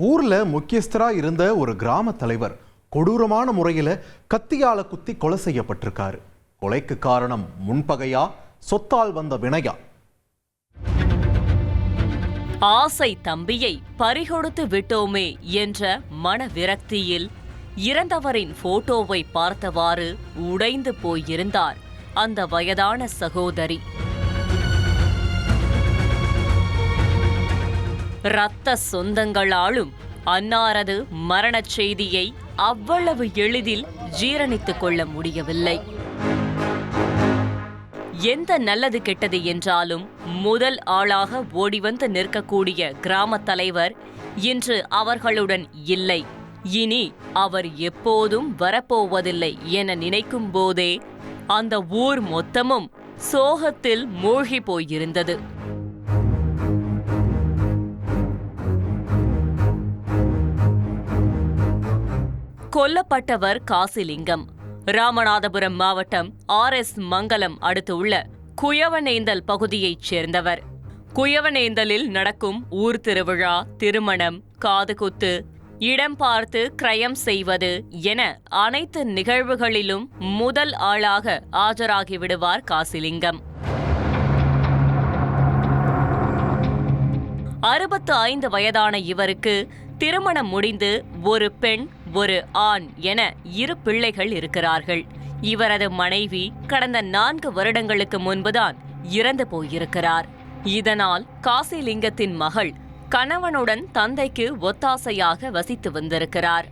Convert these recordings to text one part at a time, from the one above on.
ஊர்ல முக்கியஸ்தரா இருந்த ஒரு கிராம தலைவர் கொடூரமான முறையில கத்தியால குத்தி கொலை செய்யப்பட்டிருக்காரு. கொலைக்கு காரணம் முன்பகையா, சொத்தால் வந்த வினையா? ஆசை தம்பியை பறிகொடுத்து விட்டோமே என்ற மன விரக்தியில் இறந்தவரின் போட்டோவை பார்த்தவாறு உடைந்து போயிருந்தார் அந்த வயதான சகோதரி. இரத்த சொந்தங்களாலும் அன்னாரது மரணச் செய்தியை அவ்வளவு எளிதில் ஜீரணித்துக் கொள்ள முடியவில்லை. எந்த நல்லது கெட்டது என்றாலும் முதல் ஆளாக ஓடிவந்து நிற்கக்கூடிய கிராம தலைவர் இன்று அவர்களுடன் இல்லை. இனி அவர் எப்போதும் வரப்போவதில்லை என நினைக்கும் போதே அந்த ஊர் மொத்தமும் சோகத்தில் மூழ்கி போயிருந்தது. கொல்லப்பட்டவர் காசிலிங்கம். ராமநாதபுரம் மாவட்டம் RS மங்கலம் அடுத்துள்ள குயவனேந்தல் பகுதியைச் சேர்ந்தவர். குயவனேந்தலில் நடக்கும் ஊர் திருவிழா, திருமணம், காதுகுத்து, இடம் பார்த்து கிரயம் செய்வது என அனைத்து நிகழ்வுகளிலும் முதல் ஆளாக ஆஜராகிவிடுவார் காசிலிங்கம். 65 வயதான இவருக்கு திருமணம் முடிந்து ஒரு பெண், ஒரு ஆண் என 2 பிள்ளைகள் இருக்கிறார்கள். இவரது மனைவி கடந்த 4 வருடங்களுக்கு முன்புதான் இறந்து போயிருக்கிறார். இதனால் காசிலிங்கத்தின் மகள் கணவனுடன் தந்தைக்கு ஒத்தாசையாக வசித்து வந்திருக்கிறார்.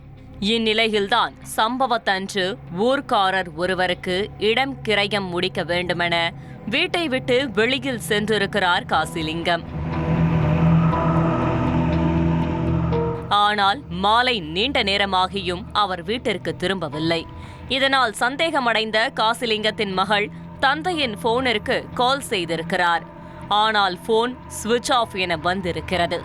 இந்நிலையில்தான் சம்பவத்தன்று ஊர்க்காரர் ஒருவருக்கு இடம் கிரயம் முடிக்க வேண்டுமென வீட்டை விட்டு வெளியில் சென்றிருக்கிறார் காசிலிங்கம். ஆனால் மாலை நீண்ட நேரமாகியும் அவர் வீட்டிற்கு திரும்பவில்லை. இதனால் சந்தேகமடைந்த காசிலிங்கத்தின் மகள் தந்தையின் போனிற்கு கால் செய்திருக்கிறார். ஆனால் போன் சுவிட்ச் ஆஃப் என வந்திருக்கிறது.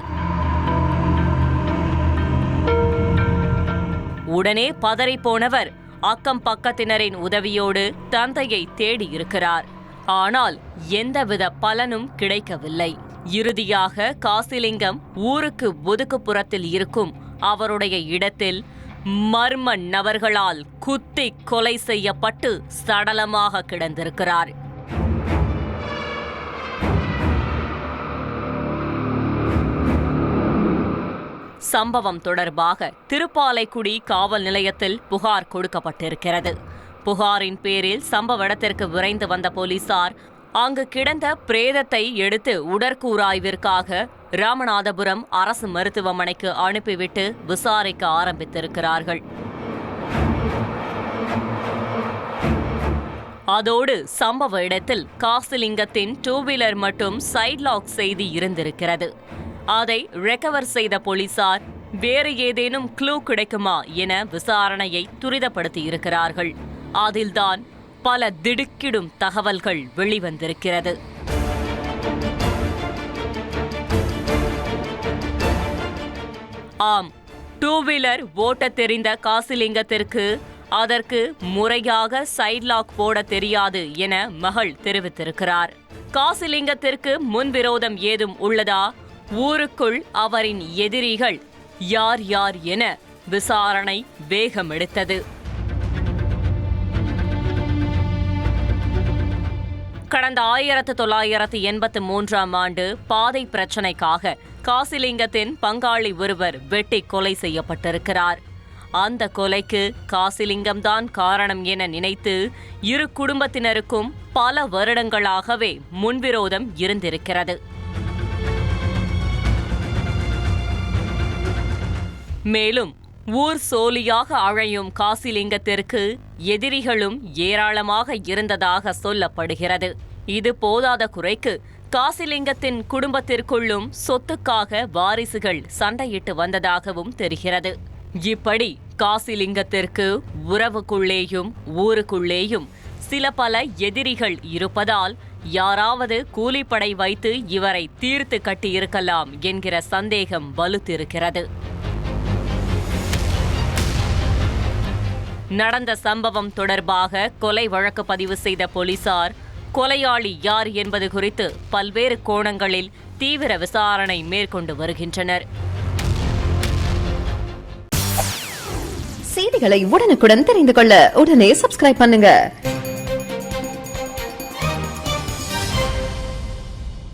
உடனே பதறிப்போனவர் அக்கம் பக்கத்தினரின் உதவியோடு தந்தையை தேடி இருக்கிறார். ஆனால் எந்தவித பலனும் கிடைக்கவில்லை. இறுதியாக காசிலிங்கம் ஊருக்கு ஒதுக்குப்புறத்தில் இருக்கும் அவருடைய இடத்தில் மர்ம நபர்களால் குத்தி கொலை செய்யப்பட்டு சடலமாக கிடந்திருக்கிறார். சம்பவம் தொடர்பாக திருப்பாலைக்குடி காவல் நிலையத்தில் புகார் கொடுக்கப்பட்டிருக்கிறது. புகாரின் பேரில் சம்பவ இடத்திற்கு விரைந்து வந்த போலீசார் அங்கு கிடந்த பிரேதத்தை எடுத்து உடற்கூறாய்விற்காக ராமநாதபுரம் அரசு மருத்துவமனைக்கு அனுப்பிவிட்டு விசாரிக்க ஆரம்பித்திருக்கிறார்கள். அதோடு சம்பவ இடத்தில் காசிலிங்கத்தின் 2 வீலர் மற்றும் சைட் லாக் செய்தி இருந்திருக்கிறது. அதை ரெக்கவர் செய்த போலீசார் வேறு ஏதேனும் க்ளூ கிடைக்குமா என விசாரணையை துரிதப்படுத்தியிருக்கிறார்கள். அதில்தான் பல திடுக்கிடும் தகவல்கள் வெளிவந்திருக்கிறது. ஆம், 2 வீலர் ஓட்ட தெரிந்த காசிலிங்கத்திற்கு அதற்கு முறையாக சைட் லாக் போட தெரியாது என மகள் தெரிவித்திருக்கிறார். காசிலிங்கத்திற்கு முன்விரோதம் ஏதும் உள்ளதா? ஊருக்குள் அவரின் எதிரிகள் யார் யார் என விசாரணை வேகமெடுத்தது. கடந்த 1983ஆம் ஆண்டு பாதை பிரச்சினைக்காக காசிலிங்கத்தின் பங்காளி ஒருவர் வெட்டி கொலை செய்யப்பட்டிருக்கிறார். அந்த கொலைக்கு காசிலிங்கம்தான் காரணம் என நினைத்து இரு குடும்பத்தினருக்கும் பல வருடங்களாகவே முன்விரோதம் இருந்திருக்கிறது. மேலும் ஊர் சோலியாக அழையும் காசிலிங்கத்திற்கு எதிரிகளும் ஏராளமாக இருந்ததாக சொல்லப்படுகிறது. இது போதாத குறைக்கு காசிலிங்கத்தின் குடும்பத்திற்குள்ளும் சொத்துக்காக வாரிசுகள் சண்டையிட்டு வந்ததாகவும் தெரிகிறது. இப்படி காசிலிங்கத்திற்கு உறவுக்குள்ளேயும் ஊருக்குள்ளேயும் சில பல எதிரிகள் இருப்பதால் யாராவது கூலிப்படை வைத்து இவரை தீர்த்து கட்டியிருக்கலாம் என்கிற சந்தேகம் வலுத்திருக்கிறது. நடந்த சம்பவம் தொடர்பாக கொலை வழக்கு பதிவு செய்த போலீசார் கொலையாளி யார் என்பது குறித்து பல்வேறு கோணங்களில் தீவிர விசாரணை மேற்கொண்டு வருகின்றனர். செய்திகளை உடனுக்குடன் தெரிந்து கொள்ள உடனே சப்ஸ்கிரைப் பண்ணுங்க.